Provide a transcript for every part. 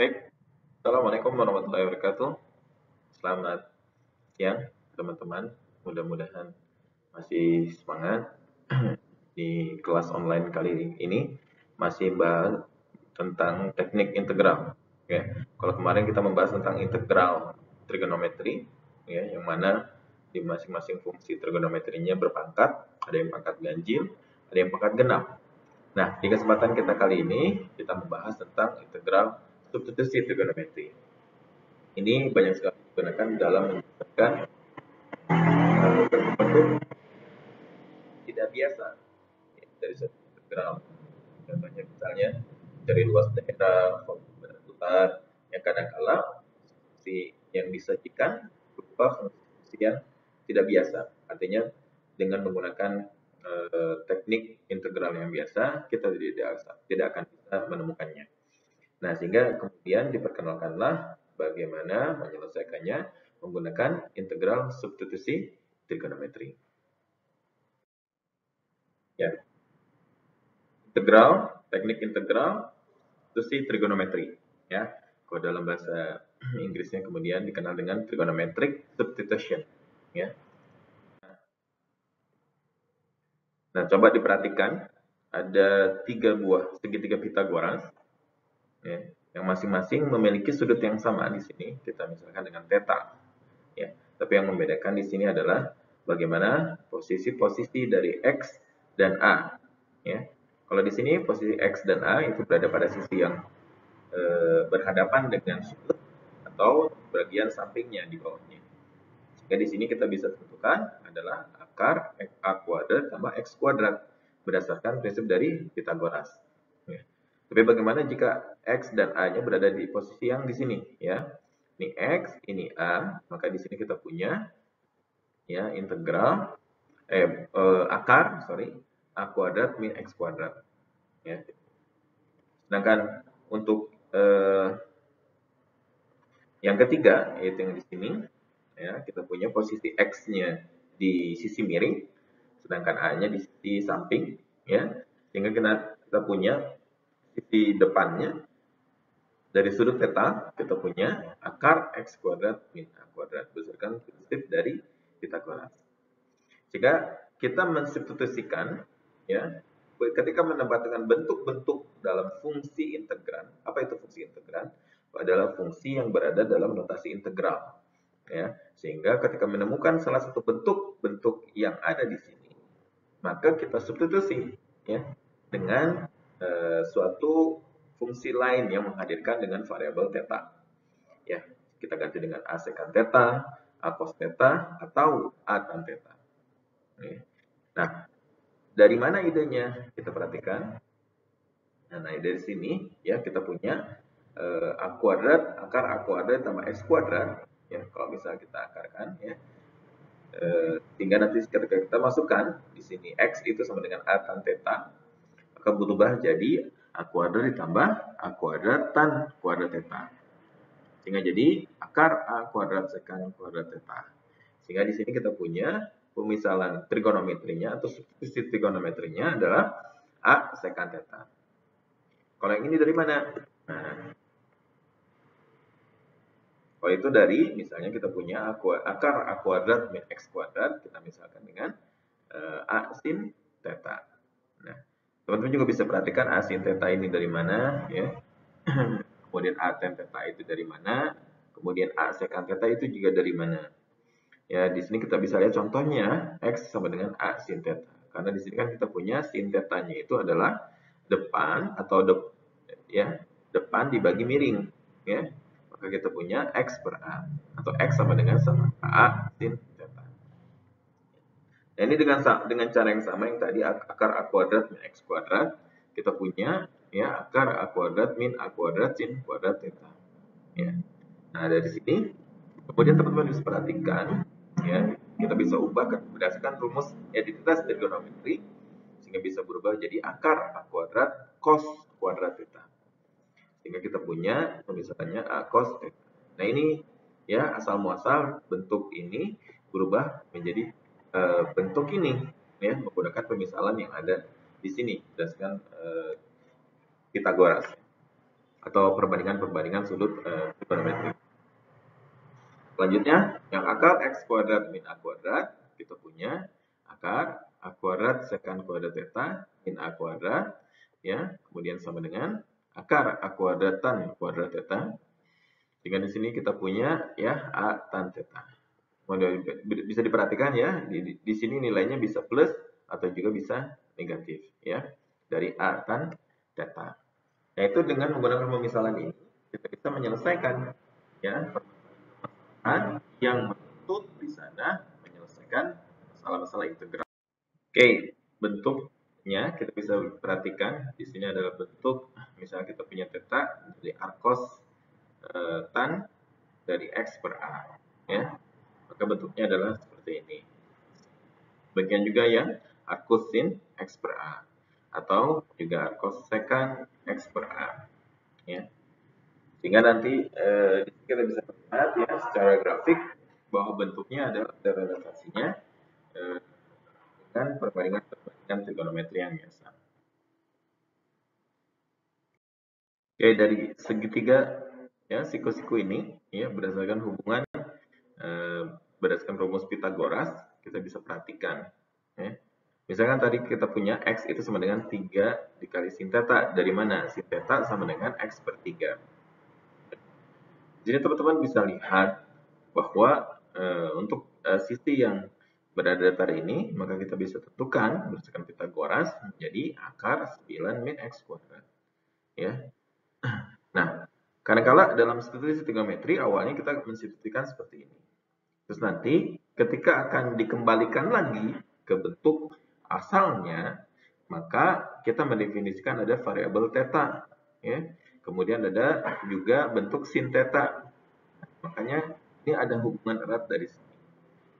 Baik, Assalamualaikum warahmatullahi wabarakatuh. Selamat siang, teman-teman. Mudah-mudahan masih semangat di kelas online kali ini. Masih bahas tentang teknik integral. Ya, kalau kemarin kita membahas tentang integral trigonometri, ya, yang mana di masing-masing fungsi trigonometrinya berpangkat, ada yang pangkat ganjil, ada yang pangkat genap. Nah, di kesempatan kita kali ini, kita membahas tentang integral substitusi trigonometri. Ini banyak sekali digunakan dalam menyelesaikan bentuk tidak biasa ya, dari suatu integral. Contohnya misalnya dari luas daerah, volume berputar, yang kadang-kala fungsi yang disajikan berupa fungsi yang tidak biasa. Artinya dengan menggunakan teknik integral yang biasa, kita tidak akan bisa menemukannya. Nah, sehingga kemudian diperkenalkanlah bagaimana menyelesaikannya menggunakan integral substitusi trigonometri. Ya, teknik integral substitusi trigonometri. Ya, kalau dalam bahasa Inggrisnya kemudian dikenal dengan trigonometric substitution. Ya. Nah, coba diperhatikan ada 3 buah segitiga Pitagoras, ya, yang masing-masing memiliki sudut yang sama di sini. Kita misalkan dengan theta. Ya, tapi yang membedakan di sini adalah bagaimana posisi-posisi dari X dan A. Ya, kalau di sini posisi X dan A itu berada pada sisi yang berhadapan dengan sudut atau bagian sampingnya di bawahnya. Sehingga di sini kita bisa tentukan adalah akar A kuadrat tambah X kuadrat berdasarkan prinsip dari Pitagoras. Ya. Tapi bagaimana jika X dan A-nya berada di posisi yang di sini, ya? Ini X, ini A, maka di sini kita punya ya integral akar A kuadrat min X kuadrat, ya. Sedangkan untuk yang ketiga yaitu yang di sini, ya, kita punya posisi X-nya di sisi miring, sedangkan A-nya di sisi samping, ya, sehingga kita punya sisi depannya dari sudut theta kita punya akar X kuadrat min A kuadrat berdasarkan prinsip dari Pitagoras. Jika kita mensubstitusikan, ya, ketika mendapatkan bentuk-bentuk dalam fungsi integran, apa itu fungsi integran? Adalah fungsi yang berada dalam notasi integral, ya, sehingga ketika menemukan salah satu bentuk-bentuk yang ada di sini, maka kita substitusi, ya, dengan suatu fungsi lain yang menghadirkan dengan variabel theta, ya, kita ganti dengan a secant theta, a cos theta, atau a tan theta. Nah, dari mana idenya? Kita perhatikan. Nah, dari sini ya kita punya akar A kuadrat tambah X kuadrat. Ya, kalau misalnya kita akarkan, ya, sehingga nanti ketika kita masukkan di sini X itu sama dengan A tan theta, maka berubah jadi A kuadrat ditambah A kuadrat tan kuadrat theta. Sehingga jadi akar A kuadrat sekant kuadrat theta. Sehingga di sini kita punya pemisalan trigonometrinya atau substitusi trigonometrinya adalah A sekant theta. Kalau yang ini dari mana? Nah, kalau itu dari misalnya kita punya akar A kuadrat min X kuadrat, kita misalkan dengan A sin theta. Nah, teman-teman juga bisa perhatikan A sin theta ini dari mana, ya. Kemudian A tan theta itu dari mana, kemudian A secant theta itu juga dari mana. Ya, di sini kita bisa lihat contohnya X sama dengan A sin theta. Karena di sini kan kita punya sin theta-nya itu adalah depan atau depan dibagi miring, ya. Maka kita punya X per A atau X sama dengan A sin theta. Nah, ini dengan cara yang sama yang tadi akar A kuadrat min X kuadrat, kita punya ya akar A kuadrat min A kuadrat sin kuadrat theta. Ya. Nah, dari sini kemudian teman-teman bisa perhatikan, ya, kita bisa ubah berdasarkan rumus identitas trigonometri sehingga bisa berubah jadi akar A kuadrat cos kuadrat theta. Sehingga kita punya pemisahannya A cos theta. Nah, ini ya asal muasal bentuk ini berubah menjadi bentuk ini, ya, menggunakan pemisalan yang ada di sini berdasarkan Pitagoras. atau perbandingan sudut trigonometri. Selanjutnya, yang akar x kuadrat min a kuadrat, kita punya akar a kuadrat secant kuadrat theta min a kuadrat, ya, kemudian sama dengan akar a kuadrat tan kuadrat theta. Sehingga di sini kita punya ya a tan theta. Bisa diperhatikan ya, di sini nilainya bisa plus atau juga bisa negatif, ya, dari a tan theta. Yaitu dengan menggunakan pemisalan ini, kita bisa menyelesaikan ya yang menuntut di sana menyelesaikan masalah-masalah integral. Oke, bentuknya kita bisa perhatikan di sini adalah bentuk, misalnya kita punya theta dari arcos tan dari x per a, ya, maka bentuknya adalah seperti ini. Bagian juga yang arcos sin x per a atau juga arcos secant x per a, ya. Sehingga nanti kita bisa melihat ya secara grafik bahwa bentuknya adalah relatasinya dengan perbandingan trigonometri yang biasa. Oke, dari segitiga ya siku-siku ini ya berdasarkan hubungan berdasarkan rumus Pitagoras kita bisa perhatikan ya. Misalkan tadi kita punya X itu sama dengan 3 dikali sin theta. Dari mana? Sin theta sama dengan X per 3. Jadi teman-teman bisa lihat bahwa untuk sisi yang berada datar ini, maka kita bisa tentukan berdasarkan Pitagoras menjadi akar 9 min X kuadrat. Ya. Nah, kadang-kala dalam substitusi trigonometri awalnya kita mensubstitusikan seperti ini. Terus nanti ketika akan dikembalikan lagi ke bentuk asalnya, maka kita mendefinisikan ada variabel theta, ya. Kemudian ada juga bentuk sin theta. Makanya ini ada hubungan erat dari sini.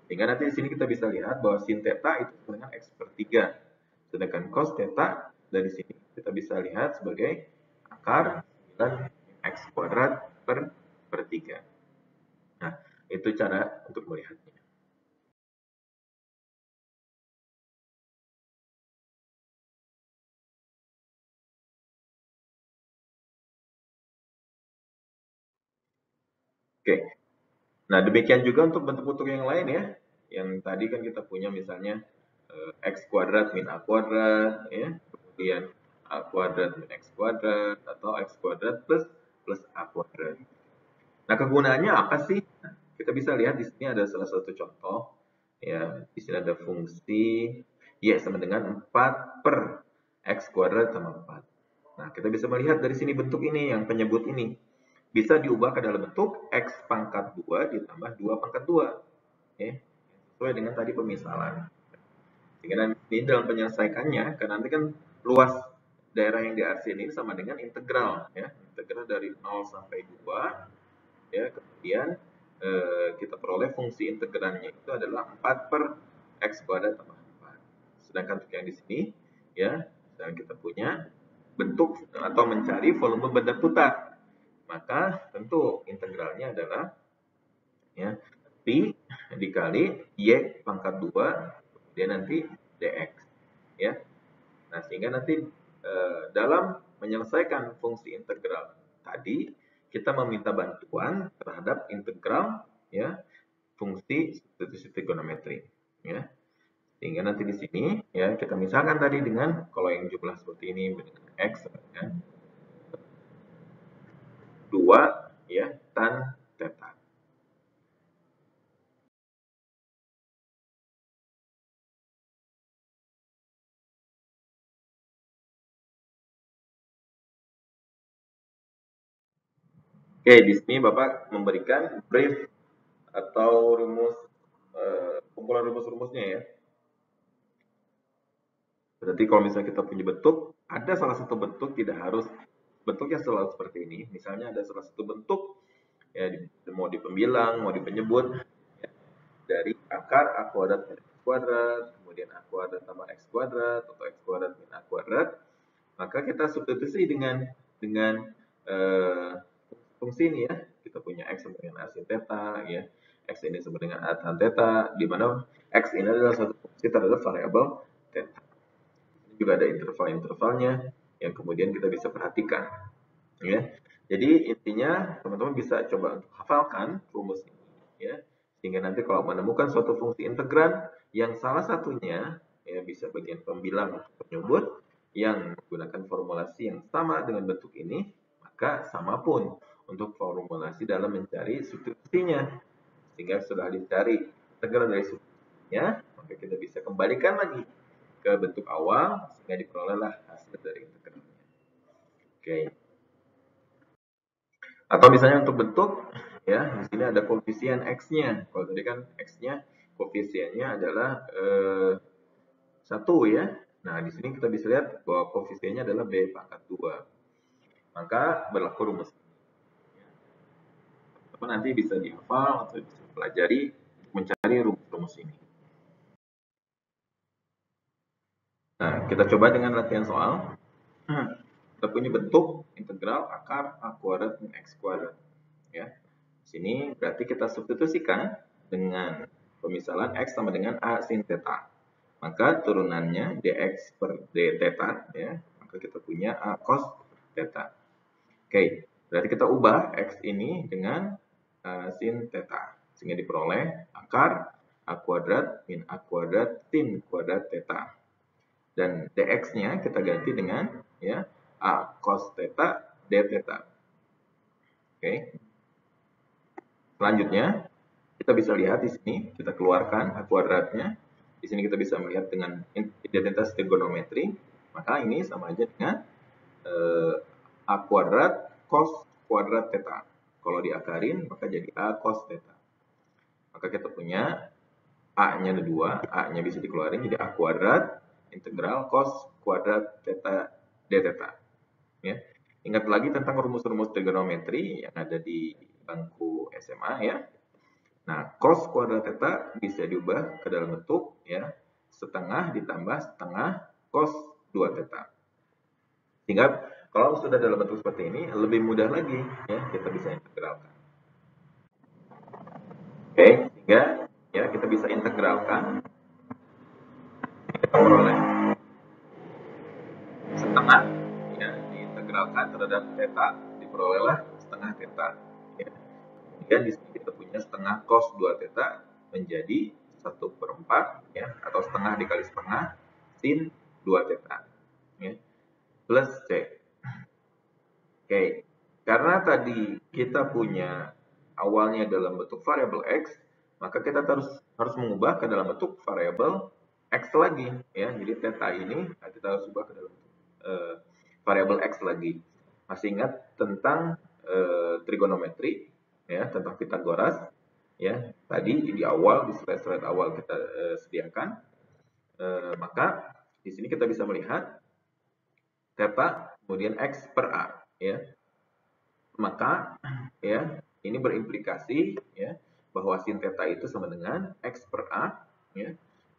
Sehingga nanti di sini kita bisa lihat bahwa sin theta itu sama dengan x per 3. Sedangkan cos theta dari sini kita bisa lihat sebagai akar 9 x kuadrat per 3. Nah, itu cara untuk melihatnya. Oke. Nah, demikian juga untuk bentuk-bentuk yang lain ya. Yang tadi kan kita punya misalnya x kuadrat min a kuadrat, ya. Kemudian a kuadrat min x kuadrat atau x kuadrat plus a kuadrat. Nah, kegunaannya apa sih? Nah, kita bisa lihat di sini ada salah satu contoh. Ya, di sini ada fungsi y sama dengan 4 per x kuadrat tambah 4. Nah, kita bisa melihat dari sini bentuk ini yang penyebut ini bisa diubah ke dalam bentuk x pangkat 2 ditambah 2 pangkat 2. Oke, sesuai dengan tadi pemisalan. Sehingga nanti dalam penyelesaiannya, karena nanti kan luas daerah yang diarsin ini sama dengan integral, ya, integral dari 0 sampai 2, ya, kemudian kita peroleh fungsi integralnya itu adalah 4 per x kuadrat tambah 4. Sedangkan untuk yang di sini, ya, dan kita punya bentuk atau mencari volume benda putar, maka tentu integralnya adalah ya pi dikali y pangkat 2 kemudian nanti dx, ya. Nah, sehingga nanti dalam menyelesaikan fungsi integral tadi kita meminta bantuan terhadap integral ya fungsi substitusi trigonometri, ya. Sehingga nanti di sini ya kita misalkan tadi dengan kalau yang jumlah seperti ini dengan x dengan 2 ya tan theta. Oke, di sini Bapak memberikan brief atau rumus kumpulan rumus-rumusnya ya. Berarti kalau misalnya kita punya bentuk, ada salah satu bentuk tidak harus bentuknya selalu seperti ini. Misalnya ada salah satu bentuk ya mau di pembilang, mau di penyebut ya, dari akar a kuadrat min x kuadrat, kemudian a kuadrat tambah x kuadrat atau x kuadrat min a kuadrat, maka kita substitusi dengan fungsi ini ya. Kita punya x sama dengan a sin theta ya. X ini sama dengan a tan theta, di mana x ini adalah satu fungsi terhadap variabel theta. Ini juga ada interval-intervalnya yang kemudian kita bisa perhatikan ya. Jadi intinya teman-teman bisa coba untuk hafalkan rumus ini ya. Sehingga nanti kalau menemukan suatu fungsi integran yang salah satunya ya bisa bagian pembilang atau penyebut yang menggunakan formulasi yang sama dengan bentuk ini, maka sama pun untuk formulasi dalam mencari substitusinya. Sehingga sudah dicari integral dari substitusinya, maka kita bisa kembalikan lagi ke bentuk awal sehingga diperolehlah hasil dari integralnya. Oke. Atau misalnya untuk bentuk, ya di sini ada koefisien x-nya. Kalau tadi kan x-nya koefisiennya adalah 1 ya. Nah, di sini kita bisa lihat bahwa koefisiennya adalah b pangkat 2. Maka berlaku rumus. Teman nanti bisa dihafal atau bisa pelajari mencari rumus-rumus ini. Nah, kita coba dengan latihan soal. Kita punya bentuk integral akar a kuadrat min x kuadrat. Ya. Di sini berarti kita substitusikan dengan pemisalan x sama dengan a sin theta. Maka turunannya dx per d theta ya. Maka kita punya a cos theta. Oke, berarti kita ubah x ini dengan sin theta sehingga diperoleh akar a kuadrat min a kuadrat sin kuadrat theta. Dan dx-nya kita ganti dengan ya a cos theta d theta. Oke. Selanjutnya kita bisa lihat di sini kita keluarkan a kuadratnya. Di sini kita bisa melihat dengan identitas trigonometri, maka ini sama aja dengan a kuadrat cos kuadrat theta. Kalau diakarin maka jadi a cos theta. Maka kita punya a-nya ada 2, a-nya bisa dikeluarin jadi a kuadrat integral cos kuadrat theta d theta. Ya. Ingat lagi tentang rumus-rumus trigonometri yang ada di bangku SMA ya. Nah, cos kuadrat theta bisa diubah ke dalam bentuk ya setengah ditambah setengah cos 2 theta. Sehingga kalau sudah dalam bentuk seperti ini lebih mudah lagi ya kita bisa integralkan. Oke, sehingga ya kita bisa integralkan kita peroleh setengah ya diintegralkan terhadap theta diperolehlah setengah theta ya. Kemudian di sini kita punya setengah cos 2 theta menjadi 1/4 ya atau setengah dikali setengah sin 2 theta ya plus c. Oke, karena tadi kita punya awalnya dalam bentuk variabel x, maka kita harus mengubah ke dalam bentuk variabel x lagi ya. Jadi theta ini kita harus ubah ke dalam variabel x lagi. Masih ingat tentang trigonometri ya, tentang Pitagoras ya. Tadi di awal di slide-slide awal kita sediakan. Maka di sini kita bisa melihat theta kemudian x per a ya. Maka ya ini berimplikasi ya bahwa sin theta itu sama dengan x per a ya.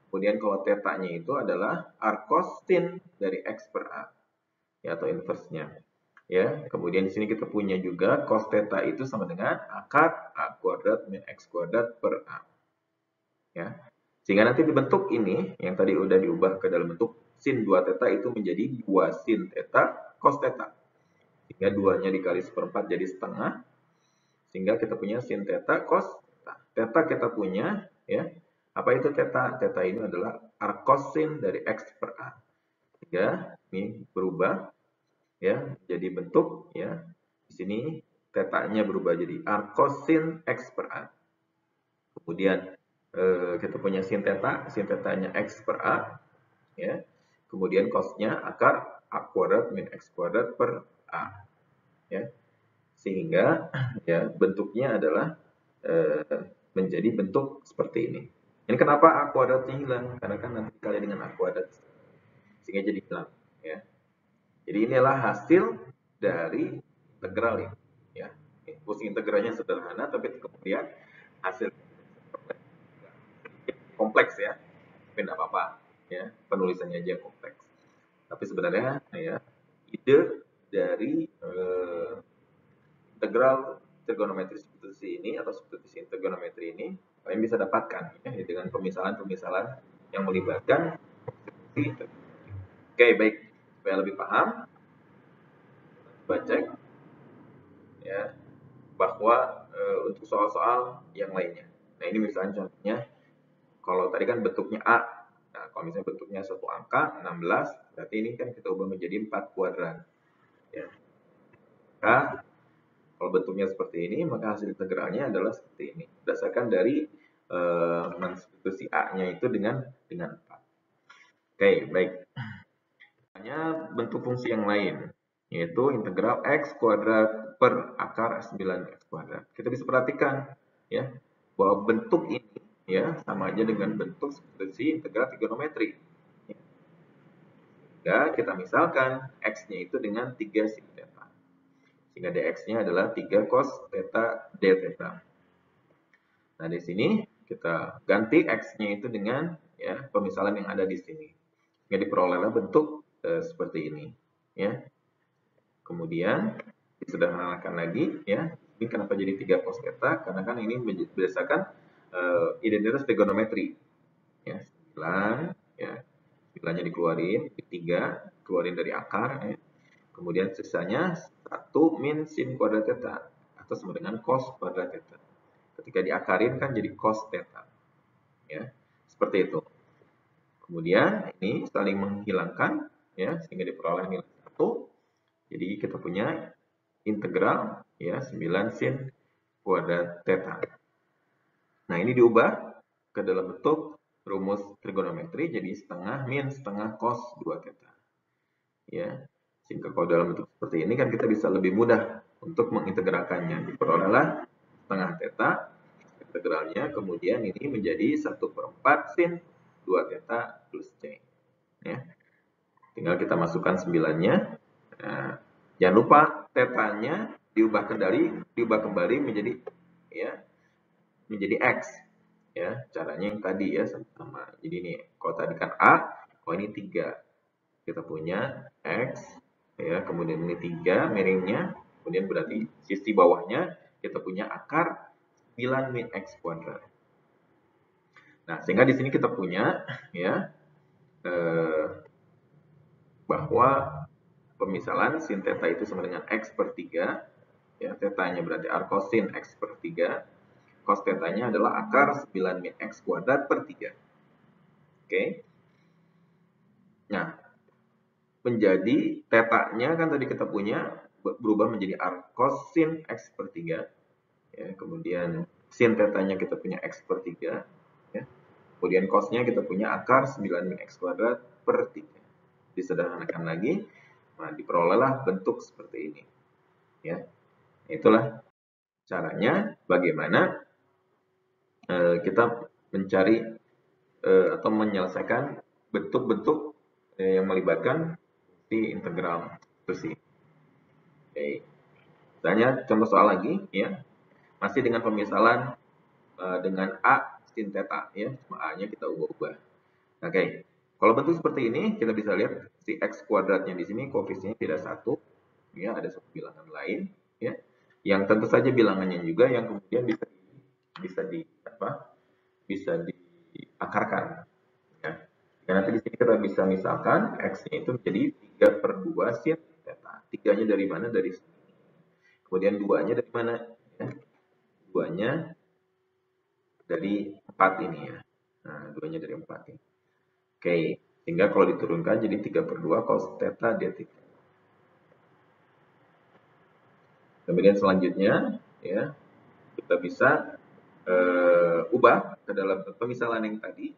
Kemudian kalau theta-nya itu adalah arcos sin dari x per a ya atau inverse-nya. Ya, kemudian di sini kita punya juga cos theta itu sama dengan akar a kuadrat min x kuadrat per a. Ya. Sehingga nanti dibentuk ini yang tadi udah diubah ke dalam bentuk sin 2 theta itu menjadi 2 sin theta cos theta. Sehingga 2-nya dikali 1/4 jadi setengah. Sehingga kita punya sin theta cos theta. Theta kita punya ya. Apa itu theta? Theta ini adalah arcos sin dari x per a. Sehingga ini berubah ya jadi bentuk ya. Di sini theta-nya berubah jadi arcos sin x per a. Kemudian kita punya sin theta-nya x per a ya. Kemudian cos-nya akar a kuadrat min x kuadrat per a ya. Sehingga ya bentuknya adalah menjadi bentuk seperti ini. Ini kenapa a kuadratnya hilang? Karena kan nanti dikali dengan a kuadrat sehingga jadi hilang ya. Jadi inilah hasil dari integral ini ya. Fungsi integralnya sederhana tapi kemudian hasil kompleks ya. Tapi tidak apa-apa ya, penulisannya aja kompleks. Tapi sebenarnya ya ide dari integral trigonometri substitusi ini atau substitusi trigonometri ini kalian bisa dapatkan ya dengan pemisalan-pemisalan yang melibatkan Oke, baik. Supaya lebih paham, coba cek ya, bahwa untuk soal-soal yang lainnya. Nah, ini misalnya contohnya, kalau tadi kan bentuknya A. Nah, kalau misalnya bentuknya satu angka, 16, berarti ini kan kita ubah menjadi 4 kuadran. Ya. Maka, kalau bentuknya seperti ini, maka hasil integralnya adalah seperti ini. Berdasarkan dari substitusi A-nya itu dengan 4. Oke, baik. Hanya bentuk fungsi yang lain, yaitu integral x kuadrat per akar 9x kuadrat. Kita bisa perhatikan ya, bahwa bentuk ini ya sama aja dengan bentuk substitusi integral trigonometri. Ya, kita misalkan x-nya itu dengan 3 sin theta. Sehingga dx-nya adalah 3 cos theta d theta. Nah, di sini kita ganti x-nya itu dengan ya pemisalan yang ada di sini. Sehingga diperolehlah bentuk seperti ini ya. Kemudian disederhanakan lagi ya. Ini kenapa jadi 3 cos theta? Karena kan ini berdasarkan identitas trigonometri ya. 9 ya. 9-nya dikeluarin, 3 keluarin dari akar ya. Kemudian sisanya 1 min sin kuadrat theta atau sama dengan cos kuadrat theta. Ketika diakarin kan jadi cos theta. Ya. Seperti itu. Kemudian ini saling menghilangkan ya sehingga diperoleh nilai 1. Jadi kita punya integral ya 9 sin kuadrat theta. Nah, ini diubah ke dalam bentuk rumus trigonometri jadi setengah min setengah cos 2 theta. Ya. Sehingga kalau dalam bentuk seperti ini kan kita bisa lebih mudah untuk mengintegralkannya. Diperolehlah setengah theta integralnya, kemudian ini menjadi 1/4 sin 2 theta plus C. Ya. Tinggal kita masukkan 9-nya. Nah, jangan lupa tetanya diubah kembali menjadi ya menjadi x. Ya, caranya yang tadi ya sama. Jadi ini kalau tadi kan A, kalau ini 3. Kita punya x ya, kemudian ini 3 miringnya, kemudian berarti sisi bawahnya kita punya akar 9 min x kuadrat. Nah, sehingga di sini kita punya ya bahwa pemisalan sin theta itu sama dengan x per 3. Ya, tetanya berarti r cos sin x per 3. Cos tetanya adalah akar 9 min x kuadrat per 3. Oke. Nah, menjadi tetanya kan tadi kita punya berubah menjadi r cos sin x per 3. Ya, kemudian sin tetanya kita punya x per 3. Ya. Kemudian cosnya kita punya akar 9 min x kuadrat per 3. Disederhanakan lagi, nah diperolehlah bentuk seperti ini. Ya, itulah caranya bagaimana kita mencari atau menyelesaikan bentuk-bentuk yang melibatkan si integral fungsi. Oke. Misalnya contoh soal lagi ya, masih dengan pemisalan dengan a sin theta ya, a-nya kita ubah-ubah. Oke. Kalau bentuk seperti ini kita bisa lihat si x kuadratnya di sini koefisiennya tidak 1 ya, ada satu bilangan lain ya. Yang tentu saja bilangannya juga yang kemudian bisa diakarkan ya. Dan nanti di sini kita bisa misalkan x-nya itu menjadi 3/2 sin theta. 3-nya dari mana? Dari sini. Kemudian 2-nya dari mana? Ya. 2-nya dari 4 ini ya. Nah, 2-nya dari 4 ini. Oke, sehingga kalau diturunkan jadi 3/2 cos theta d theta. Kemudian selanjutnya ya kita bisa ubah ke dalam pemisalan yang tadi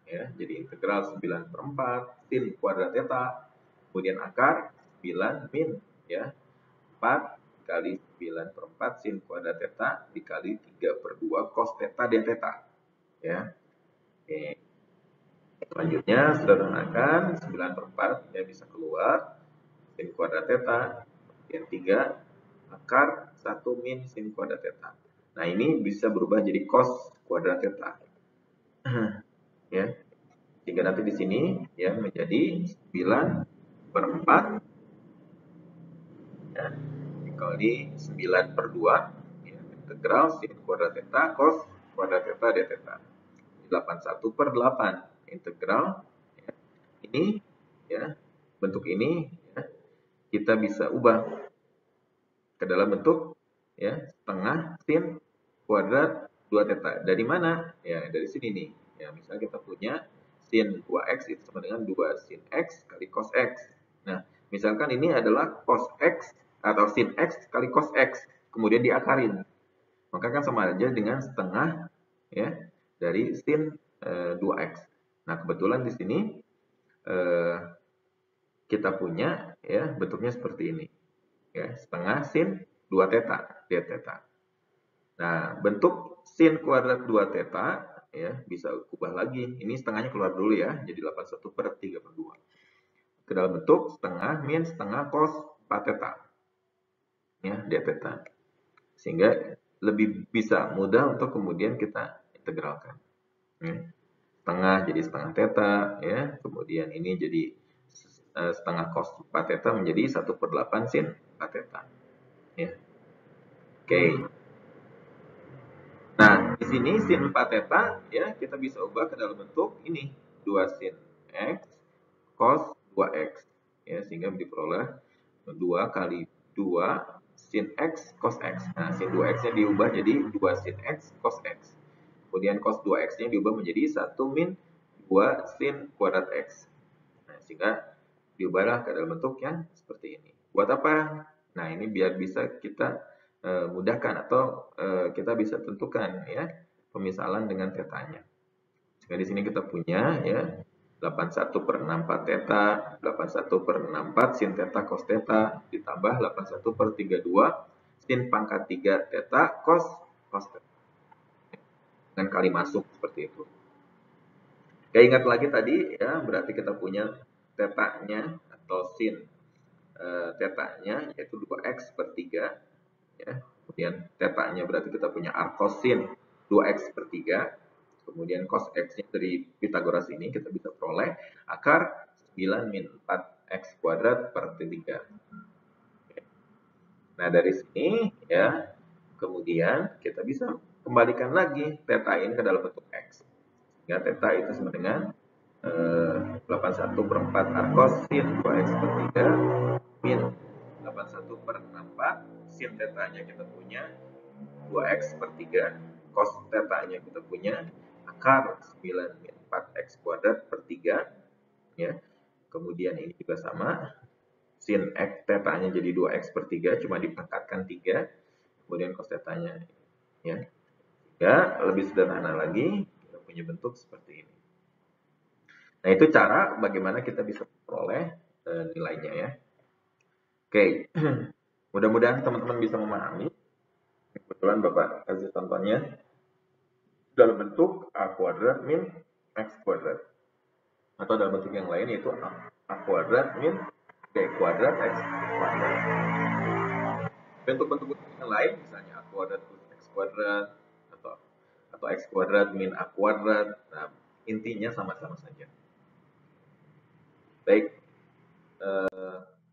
ya, jadi integral 9/4 sin kuadrat theta, kemudian akar 9 min ya 4 kali 9/4 sin kuadrat theta dikali 3/2 cos theta d theta ya. Oke. Selanjutnya sederhanakan 9/4 ya bisa keluar sin kuadrat theta kemudian 3 akar 1 min sin kuadrat theta. Nah, ini bisa berubah jadi cos kuadrat theta. Ya. Sehingga nanti di sini ya menjadi 9/4 ya, dikali 9/2 ya, integral sin kuadrat theta cos kuadrat theta d theta. 81/8 integral ya. Ini ya bentuk ini ya, kita bisa ubah ke dalam bentuk ya, setengah sin kuadrat 2 theta. Dari mana? Ya, dari sini nih. Ya, misalnya kita punya sin 2x itu sama dengan 2 sin x kali cos x. Nah, misalkan ini adalah cos x atau sin x kali cos x, kemudian diakarin. Maka kan sama aja dengan setengah ya dari sin 2x. Nah, kebetulan di sini kita punya ya bentuknya seperti ini. Ya, setengah sin 2 theta, d theta. Nah, bentuk sin kuadrat 2 theta ya bisa ubah lagi. Ini setengahnya keluar dulu ya, jadi 81/3/2. Ke dalam bentuk setengah min setengah cos 4 theta. Ya, d theta. Sehingga lebih bisa mudah untuk kemudian kita integralkan. Ya. Setengah jadi setengah theta ya, kemudian ini jadi setengah cos 4 theta menjadi 1/8 sin 4 theta. Ya. Oke. Nah, di sini sin 4 theta ya kita bisa ubah ke dalam bentuk ini 2 sin x cos 2x ya, sehingga diperoleh 2 kali 2 sin x cos x. Nah, sin 2x-nya diubah jadi 2 sin x cos x. Kemudian cos 2x-nya diubah menjadi 1 min 2 sin kuadrat x. Nah, sehingga diubahlah ke dalam bentuk yang seperti ini. Buat apa? Nah, ini biar bisa kita mudahkan atau kita bisa tentukan ya pemisalan dengan tetanya. Sehingga di sini kita punya ya 81/64 theta, 81/64 sin theta cos theta ditambah 81/32 sin pangkat 3 theta cos theta. Dengan kali masuk seperti itu. Oke, ingat lagi tadi ya, berarti kita punya tetanya atau sin tetanya yaitu 2x/3 ya. Kemudian tetanya berarti kita punya arcosin 2x/3. Kemudian cos x-nya dari Pitagoras ini kita bisa peroleh akar 9 min 4x kuadrat per 3. Nah, dari sini ya, kemudian kita bisa kembalikan lagi theta ini ke dalam bentuk x. Ya, theta itu sama dengan 81/4 arcosin 2x/3 min 81/64 sin tetanya kita punya 2x/3 cos tetanya kita punya akar 9 min 4x kuadrat per 3 ya. Kemudian ini juga sama, sin x tetanya jadi 2x/3 cuma dipangkatkan 3, kemudian cos tetanya ya. Ya, lebih sederhana lagi kita punya bentuk seperti ini. Nah, itu cara bagaimana kita bisa memperoleh nilainya ya. Oke, mudah-mudahan teman-teman bisa memahami. Kebetulan Bapak kasih contohnya dalam bentuk A kuadrat min X kuadrat. Atau dalam bentuk yang lain yaitu A kuadrat min B kuadrat X kuadrat. Bentuk-bentuk yang lain misalnya A kuadrat plus X kuadrat atau X kuadrat min A kuadrat. Nah, intinya sama-sama saja. Baik.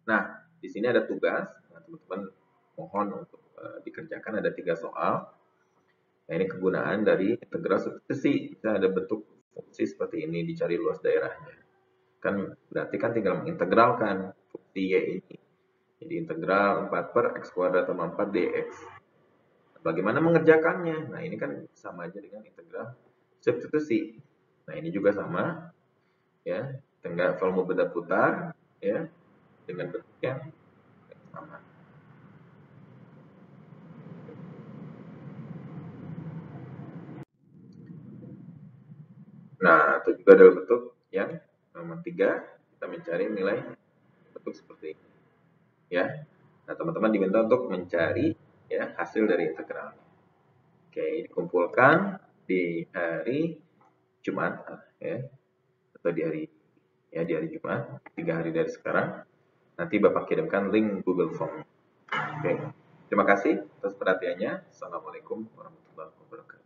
Nah, di sini ada tugas. Nah, teman-teman mohon untuk dikerjakan ada 3 soal. Nah, ini kegunaan dari integral substitusi. Kita ada bentuk fungsi seperti ini, dicari luas daerahnya. Kan berarti kan tinggal mengintegralkan fungsi y ini. Jadi integral 4/x kuadrat tambah 4 dx. Bagaimana mengerjakannya? Nah, ini kan sama aja dengan integral substitusi. Nah, ini juga sama. Ya, tinggal volume benda putar ya dengan bentuk yang sama. Nah, itu juga dalam bentuk yang nomor 3 kita mencari nilai bentuk seperti ini. Ya. Nah, teman-teman diminta untuk mencari ya hasil dari integralnya. Oke, dikumpulkan di hari Jumat ya atau di hari Jumat 3 hari dari sekarang. Nanti Bapak kirimkan link Google Form. Oke. Terima kasih atas perhatiannya. Assalamualaikum warahmatullahi wabarakatuh.